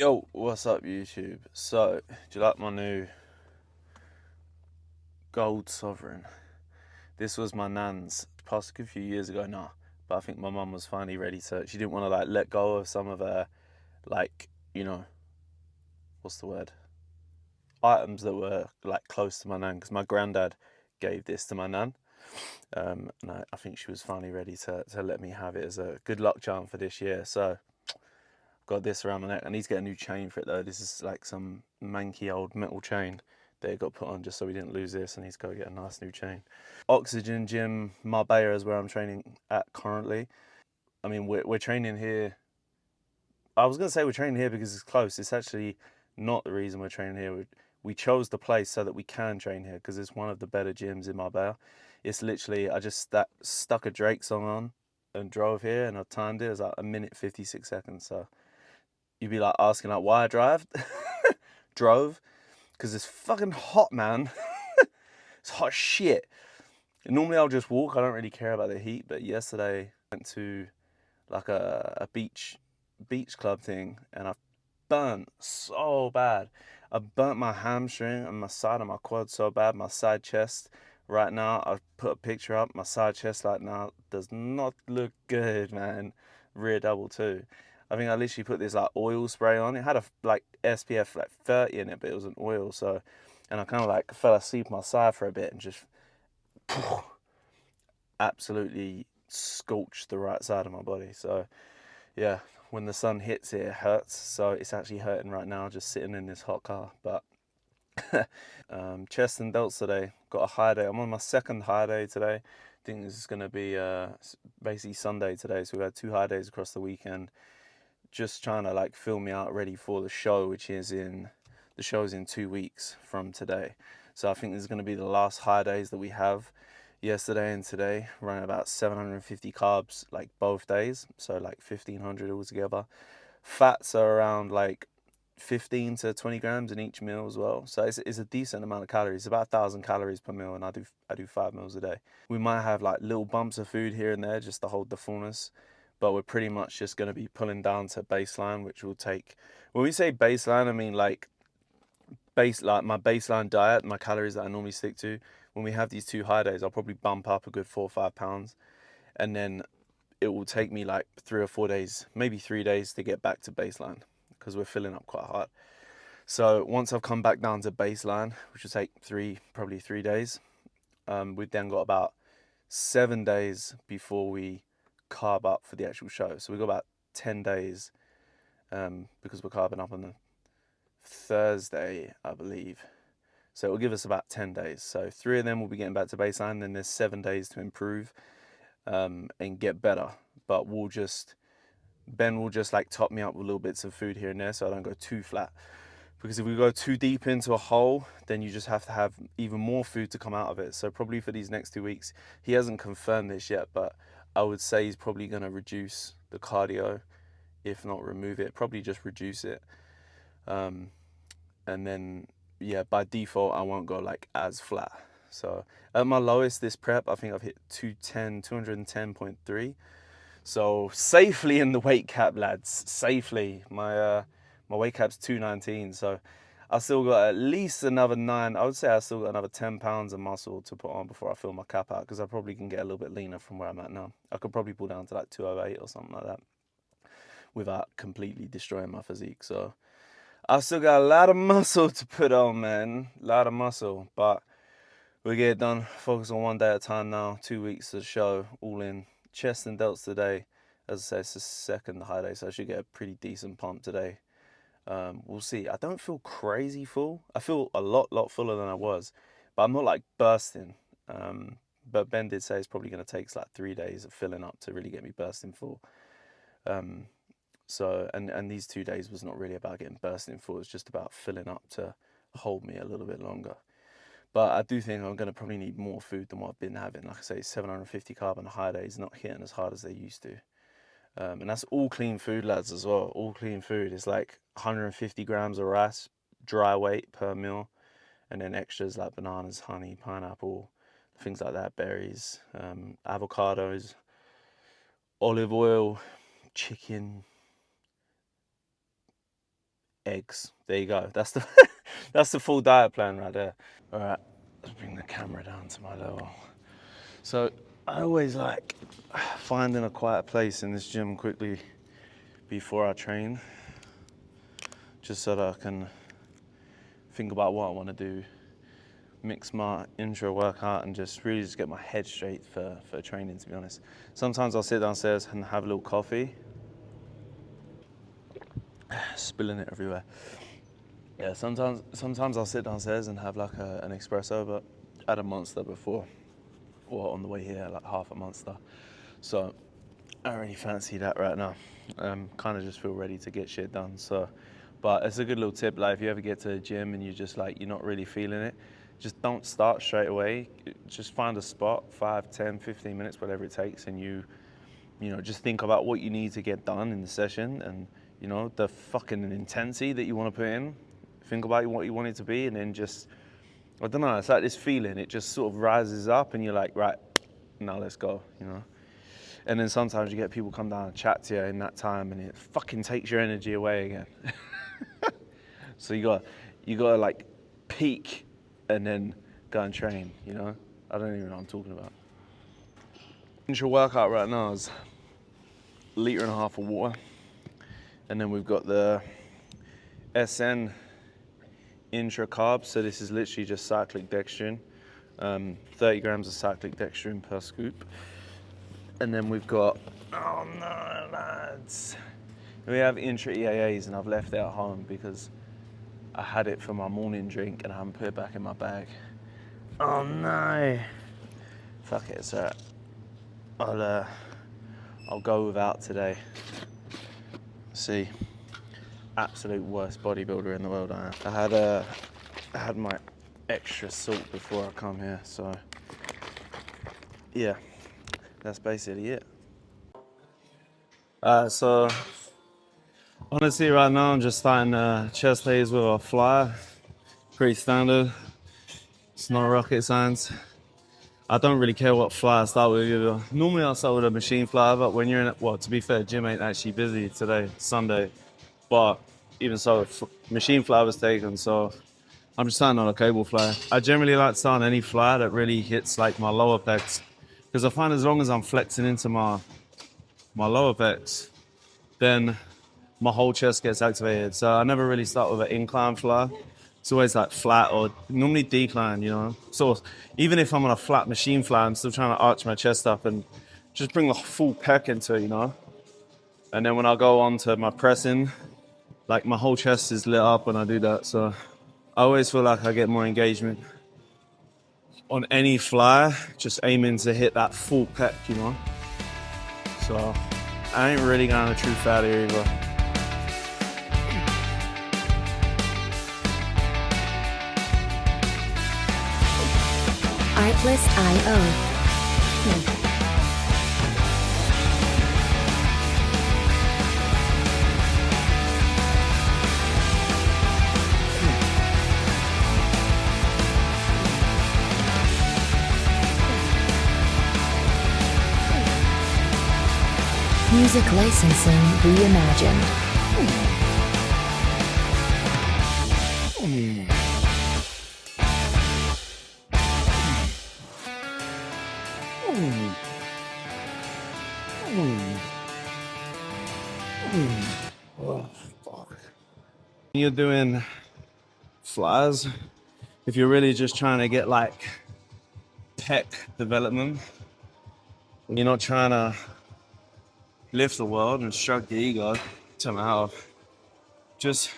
Yo, what's up YouTube? So, do you like my new gold sovereign? This was my nan's, passed a few years ago now, but I think my mum was finally ready to, she didn't want to like let go of some of her, like, you know, what's the word? Items that were like close to my nan, because my granddad gave this to my nan. And I think she was finally ready to let me have it as a good luck charm for this year. So, got this around my neck. I need to get a new chain for it though. This is like some manky old metal chain that it got put on just so we didn't lose this. I need to go get a nice new chain. Oxygen Gym Marbella is where I'm training at currently. I mean, we're training here. I was gonna say we're training here because it's close. It's actually not the reason we're training here. We chose the place so that we can train here because it's one of the better gyms in Marbella. It's literally I just stuck a Drake song on and drove here and I timed it. It was like 1 minute 56 seconds. So you'd be like asking like why I drove because it's fucking hot, man. It's hot shit. And normally I'll just walk. I don't really care about the heat. But yesterday I went to like a beach club thing, and I burnt so bad. I burnt my hamstring and my side of my quad so bad. My side chest right now. I put a picture up. My side chest right now does not look good, man. Rear double too. I think I literally put this like oil spray on. It had a like SPF like 30 in it, but it was an oil. So, and I kind of like fell asleep on my side for a bit and just absolutely scorched the right side of my body. So yeah, when the sun hits it, it hurts. So it's actually hurting right now just sitting in this hot car. But chest and delts today. Got a high day. I'm on my second high day today. I think this is going to be basically Sunday today. So we've had 2 high days across the weekend. Just trying to like fill me out ready for the show, which is the show's in 2 weeks from today. So I think this is going to be the last high days that we have. Yesterday and today, running about 750 carbs like both days, so like 1500 altogether. Fats are around like 15 to 20 grams in each meal as well, so it's a decent amount of calories. About 1,000 calories per meal, and I do 5 meals a day. We might have like little bumps of food here and there just to hold the fullness, but we're pretty much just going to be pulling down to baseline, which will take. When we say baseline, I mean like like my baseline diet, my calories that I normally stick to. When we have these 2 high days, I'll probably bump up a good 4 or 5 pounds, and then it will take me like 3 or 4 days, maybe 3 days to get back to baseline because we're filling up quite hard. So once I've come back down to baseline, which will take probably 3 days, we've then got about 7 days before we carb up for the actual show. So we've got about 10 days because we're carbing up on the Thursday, I believe. So it will give us about 10 days. So 3 of them will be getting back to baseline. Then there's 7 days to improve and get better. But Ben will just like top me up with little bits of food here and there so I don't go too flat. Because if we go too deep into a hole, then you just have to have even more food to come out of it. So probably for these next 2 weeks, he hasn't confirmed this yet, but I would say he's probably going to reduce the cardio, if not remove it, probably just reduce it. And then yeah, by default I won't go like as flat. So at my lowest this prep, I think I've hit 210.3. So safely in the weight cap, lads. Safely. My weight cap's 219. So I still got at least another 9. I would say I still got another 10 pounds of muscle to put on before I fill my cap out, because I probably can get a little bit leaner from where I'm at now. I could probably pull down to like 208 or something like that without completely destroying my physique. So I've still got a lot of muscle to put on, man. A lot of muscle. But we'll get it done. Focus on one day at a time now. 2 weeks of the show, all in. Chest and delts today. As I say, it's the second high day, so I should get a pretty decent pump today. We'll see. I don't feel crazy full. I feel a lot fuller than I was, but I'm not like bursting. But Ben did say it's probably going to take like 3 days of filling up to really get me bursting full. So and these 2 days was not really about getting bursting full. It's just about filling up to hold me a little bit longer. But I do think I'm going to probably need more food than what I've been having. Like I say, 750 carb on a high day is not hitting as hard as they used to. And that's all clean food, lads, as well. All clean food. It's like 150 grams of rice, dry weight per meal. And then extras like bananas, honey, pineapple, things like that, berries, avocados, olive oil, chicken, eggs. There you go. That's the that's the full diet plan right there. All right, let's bring the camera down to my level. So I always like finding a quiet place in this gym quickly before I train, just so that I can think about what I want to do, mix my intro workout, and just really just get my head straight for training, to be honest. Sometimes I'll sit downstairs and have a little coffee. Spilling it everywhere. Yeah, sometimes I'll sit downstairs and have like an espresso, but I had a Monster before, or on the way here, like half a Monster. So I don't really fancy that right now. Kind of just feel ready to get shit done. So, but it's a good little tip. Like if you ever get to the gym and you just like, you're not really feeling it, just don't start straight away. Just find a spot, 5, 10, 15 minutes, whatever it takes. And you know, just think about what you need to get done in the session and, you know, the fucking intensity that you want to put in. Think about what you want it to be, and then just, I don't know, it's like this feeling. It just sort of rises up and you're like, right, now let's go, you know. And then sometimes you get people come down and chat to you in that time, and it fucking takes your energy away again. So you gotta like peak and then go and train, you know. I don't even know what I'm talking about. Intro workout right now is 1.5 liters of water, and then we've got the SN intra carbs. So this is literally just cyclic dextrin, 30 grams of cyclic dextrin per scoop. And then we've got, oh no lads, we have intra EAAs, and I've left it at home because I had it for my morning drink and I haven't put it back in my bag. Oh no. Fuck it, it's alright. I'll go without today. See, absolute worst bodybuilder in the world I am. I had my extra salt before I come here, so yeah, that's basically it. So honestly right now I'm just starting chest days with a flyer. Pretty standard. It's not rocket science. I don't really care what flyer I start with either. Normally I'll start with a machine flyer, but when you're in it, well, to be fair, gym ain't actually busy today, Sunday. But even so, machine flyer was taken, so I'm just starting on a cable flyer. I generally like to start on any flyer that really hits like my lower pecs, because I find as long as I'm flexing into my lower pecs, then my whole chest gets activated. So I never really start with an incline flyer. It's always like flat or normally decline, you know. So even if I'm on a flat machine flyer, I'm still trying to arch my chest up and just bring the full pec into it, you know. And then when I go on to my pressing, like my whole chest is lit up when I do that. So I always feel like I get more engagement on any flyer, just aiming to hit that full pec, you know. So I ain't really going to true fat here either. Artlist.io. Music licensing reimagined. You're doing flyers, if you're really just trying to get like pec development, you're not trying to lift the world and stroke the ego somehow, just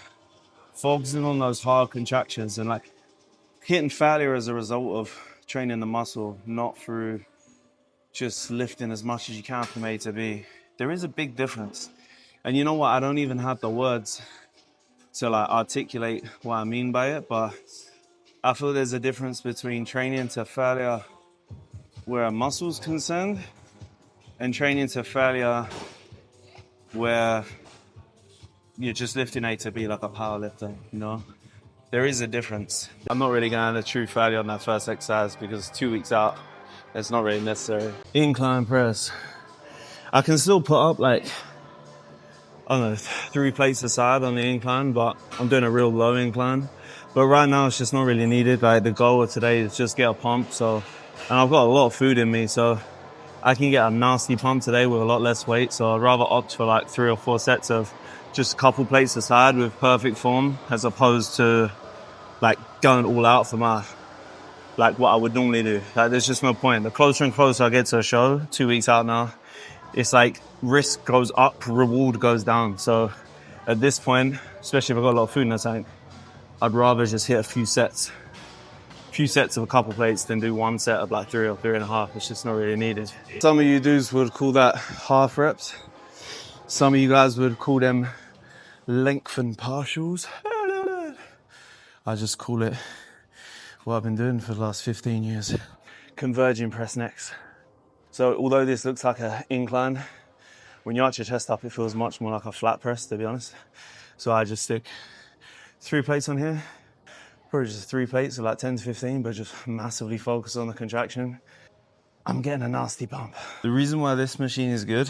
focusing on those hard contractions and like hitting failure as a result of training the muscle, not through just lifting as much as you can from A to B. There is a big difference. And you know what? I don't even have the words to like articulate what I mean by it, but I feel there's a difference between training to failure where a muscle's concerned and training to failure where you're just lifting A to B like a power lifter, you know? There is a difference. I'm not really going to true failure on that first exercise because 2 weeks out, it's not really necessary. Incline press. I can still put up like I don't know, 3 plates aside on the incline, but I'm doing a real low incline. But right now it's just not really needed. Like the goal of today is just get a pump. So, and I've got a lot of food in me, so I can get a nasty pump today with a lot less weight. So I'd rather opt for like 3 or 4 sets of just a couple plates aside with perfect form, as opposed to like going all out for my, like what I would normally do. Like there's just no point. The closer and closer I get to a show, 2 weeks out now, it's like risk goes up, reward goes down. So at this point, especially if I've got a lot of food in the tank, I'd rather just hit a few sets of a couple plates than do one set of like 3 or 3.5. It's just not really needed. Some of you dudes would call that half reps. Some of you guys would call them lengthened partials. I just call it what I've been doing for the last 15 years. Converging press necks. So although this looks like an incline, when you arch your chest up, it feels much more like a flat press, to be honest. So I just stick 3 plates on here, probably just 3 plates of like 10 to 15, but just massively focus on the contraction. I'm getting a nasty pump. The reason why this machine is good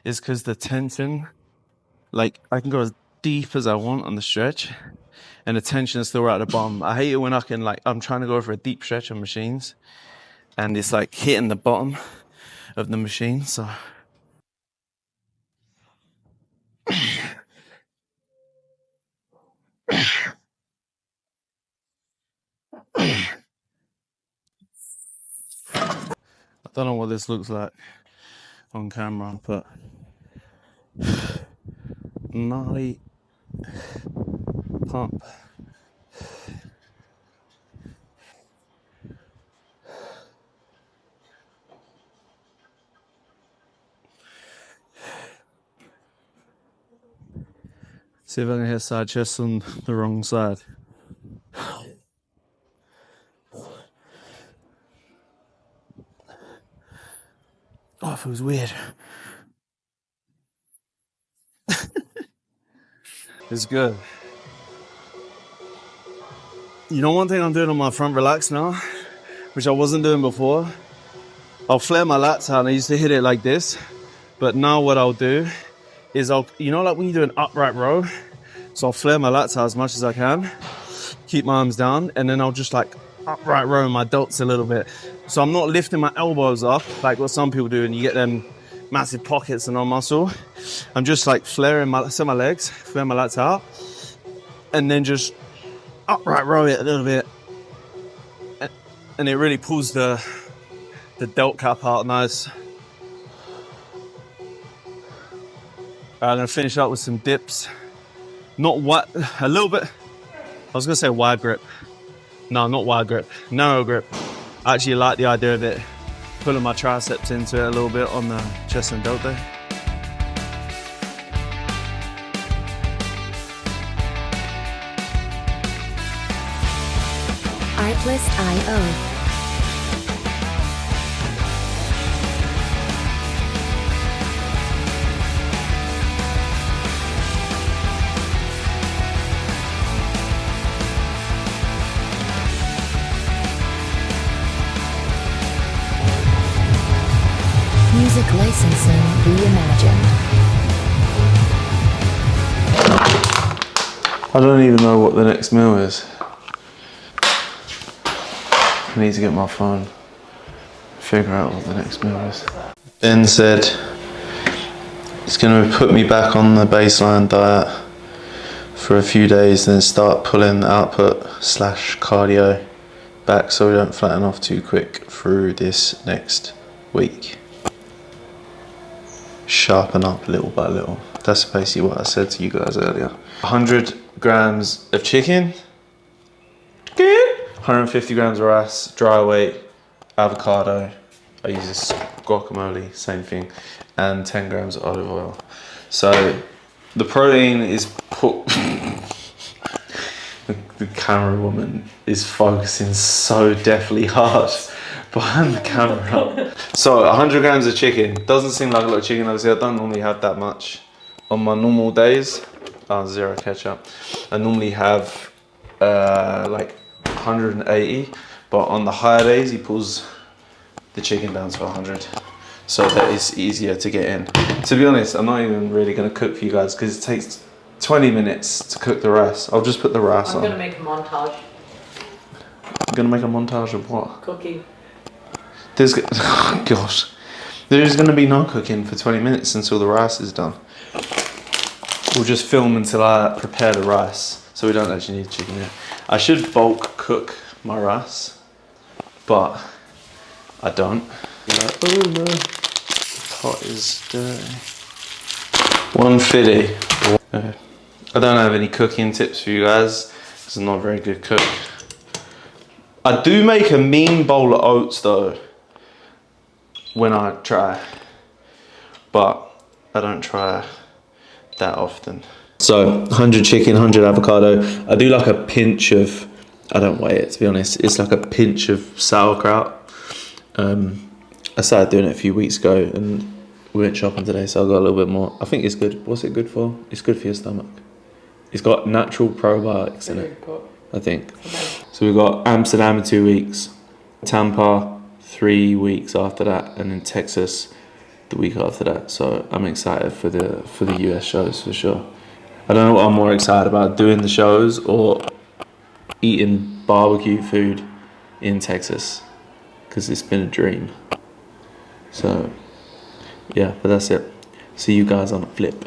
is because the tension, like I can go as deep as I want on the stretch and the tension is still right at the bottom. I hate it when I'm trying to go for a deep stretch on machines and it's like hitting the bottom of the machine, so. I don't know what this looks like on camera, but gnarly pump. See if I can hit side chest on the wrong side. Oh, it feels weird. It's good. You know, one thing I'm doing on my front relax now, which I wasn't doing before, I'll flare my lats out and I used to hit it like this. But now what I'll do is you know, like when you do an upright row, so I'll flare my lats out as much as I can, keep my arms down, and then I'll just like upright row my delts a little bit. So I'm not lifting my elbows up like what some people do and you get them massive pockets and no muscle. I'm just like flaring my legs, flare my lats out, and then just upright row it a little bit. And it really pulls the delt cap out nice. I'm gonna finish up with some dips. Not what, a little bit, I was gonna say wide grip. No, not wide grip, narrow grip. I actually like the idea of it, pulling my triceps into it a little bit on the chest and delt there. Artlist.io. Music licensing reimagined. I don't even know what the next meal is. I need to get my phone, figure out what the next meal is. Ben said he's going to put me back on the baseline diet for a few days, then start pulling output / cardio back so we don't flatten off too quick through this next week. Sharpen up little by little. That's basically what I said to you guys earlier. 100 grams of chicken, 150 grams of rice, dry weight, avocado, I use this guacamole, same thing, and 10 grams of olive oil. So the protein is put, the camera woman is focusing so deathly hard behind the camera. So 100 grams of chicken, doesn't seem like a lot of chicken, obviously I don't normally have that much on my normal days. Zero ketchup. I normally have like 180, but on the higher days he pulls the chicken down to 100. so that it's easier to get in. To be honest, I'm not even really going to cook for you guys because it takes 20 minutes to cook the rice. I'll just put the rice on. I'm going to make a montage. I'm going to make a montage of what? Cooking. Oh, gosh. There's going to be no cooking for 20 minutes until the rice is done. We'll just film until I prepare the rice, so we don't actually need chicken yet. I should bulk cook my rice, but I don't. Like, oh no, the pot is dirty. 150. Okay. I don't have any cooking tips for you guys, because I'm not a very good cook. I do make a mean bowl of oats though, when I try, but I don't try that often. So 100 chicken, 100 avocado. I do like a pinch of, I don't weigh it to be honest, it's like a pinch of sauerkraut. I started doing it a few weeks ago and we went shopping today, so I got a little bit more. I think it's good. What's it good for? It's good for your stomach. It's got natural probiotics in it, I think. So we've got Amsterdam in 2 weeks, Tampa 3 weeks after that, and then Texas the week after that. So I'm excited for the US shows for sure. I don't know what I'm more excited about, doing the shows or eating barbecue food in Texas, because it's been a dream. So yeah, but that's it. See you guys on the flip.